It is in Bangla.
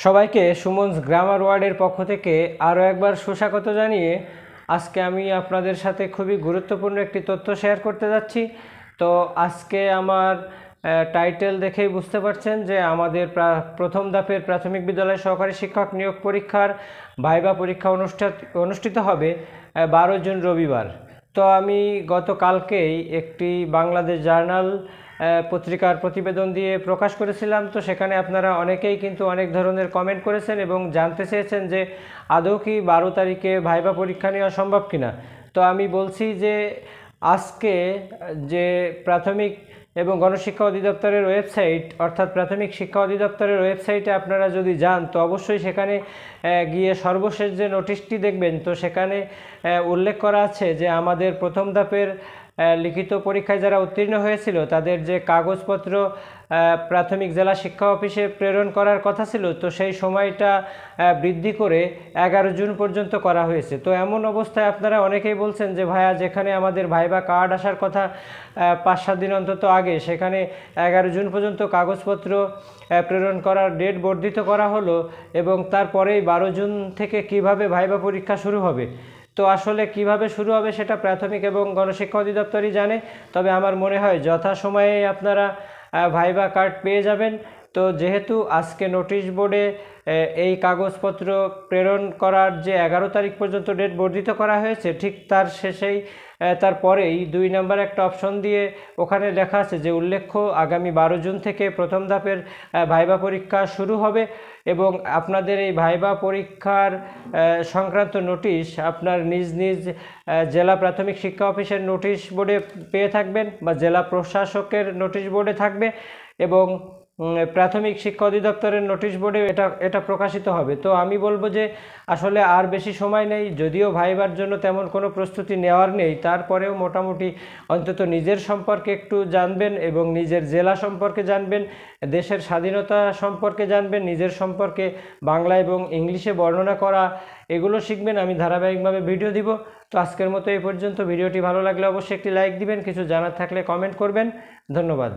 সবাইকে সুমনস গ্রামার ওয়ার্ডের পক্ষ থেকে আরও একবার সুস্বাগত জানিয়ে আজকে আমি আপনাদের সাথে খুবই গুরুত্বপূর্ণ একটি তথ্য শেয়ার করতে যাচ্ছি। তো আজকে আমার টাইটেল দেখেই বুঝতে পারছেন যে আমাদের প্রথম ধাপের প্রাথমিক বিদ্যালয় সহকারী শিক্ষক নিয়োগ পরীক্ষার ভাইবা পরীক্ষা অনুষ্ঠিত হবে 12 জুন রবিবার। তো আমি গতকালকেই একটি বাংলাদেশ জার্নাল পত্রিকার প্রতিবেদন দিয়ে প্রকাশ করেছিলাম। তো সেখানে আপনারা অনেকেই কিন্তু অনেক ধরনের কমেন্ট করেছেন এবং জানতে চেয়েছেন যে আদৌ কি 12 তারিখে ভাইবা পরীক্ষা নেওয়া সম্ভব কিনা। তো আমি বলছি যে আজকে যে প্রাথমিক এবং গণশিক্ষা অধিদপ্তরের ওয়েবসাইট অর্থাৎ প্রাথমিক শিক্ষা অধিদপ্তরের ওয়েবসাইটে আপনারা যদি যান তো অবশ্যই সেখানে গিয়ে সর্বশেষ যে নোটিশটি দেখবেন তো সেখানে উল্লেখ করা আছে যে আমাদের প্রথম ধাপের লিখিত পরীক্ষায় যারা উত্তীর্ণ হয়েছিল তাদের যে কাগজপত্র প্রাথমিক জেলা শিক্ষা অফিসে প্রেরণ করার কথা ছিল তো সেই সময়টা বৃদ্ধি করে 11 জুন পর্যন্ত করা হয়েছে। তো এমন অবস্থায় আপনারা অনেকেই বলছেন যে ভাইয়া, যেখানে আমাদের ভাইবা কার্ড আসার কথা 5-7 দিন অন্তত আগে, সেখানে 11 জুন পর্যন্ত কাগজপত্র প্রেরণ করার ডেট বর্ধিত করা হলো এবং তারপরেই 12 জুন থেকে কিভাবে ভাইবা পরীক্ষা শুরু হবে। তো আসলে কিভাবে শুরু হবে সেটা প্রাথমিক এবং গণশিক্ষা অধিদপ্তরই জানে। তবে আমার মনে হয় যথাসময়ে আপনারা ভাইবা কার্ড পেয়ে যাবেন। তো যেহেতু আজকে নোটিশ বোর্ডে এই কাগজপত্র প্রেরণ করার যে 11 তারিখ পর্যন্ত ডেট বর্ধিত করা হয়েছে, ঠিক তার শেষেই তারপরেই 2 নম্বর একটা অপশন দিয়ে ওখানে লেখা আছে যে উল্লেখ্য আগামী 12 জুন থেকে প্রথম ধাপের ভাইবা পরীক্ষা শুরু হবে এবং আপনাদের এই ভাইবা পরীক্ষার সংক্রান্ত নোটিশ আপনার নিজ নিজ জেলা প্রাথমিক শিক্ষা অফিসের নোটিশ বোর্ডে পেয়ে থাকবেন বা জেলা প্রশাসকের নোটিশ বোর্ডে থাকবে এবং প্রাথমিক শিক্ষা অধিদপ্তরের নোটিশ বোর্ডে এটা প্রকাশিত হবে। তো আমি বলবো যে আসলে আর বেশি সময় নেই, যদিও ভাইবার জন্য তেমন কোনো প্রস্তুতি নেওয়ার নেই, তারপরেও মোটামুটি অন্তত নিজের সম্পর্কে একটু জানবেন এবং নিজের জেলা সম্পর্কে জানবেন, দেশের স্বাধীনতা সম্পর্কে জানবেন, নিজের সম্পর্কে বাংলা এবং ইংলিশে বর্ণনা করা এগুলো শিখবেন। আমি ধারাবাহিকভাবে ভিডিও দিব। তো আজকের মতো এই পর্যন্ত। ভিডিওটি ভালো লাগলে অবশ্যই একটি লাইক দিবেন, কিছু জানার থাকলে কমেন্ট করবেন। ধন্যবাদ।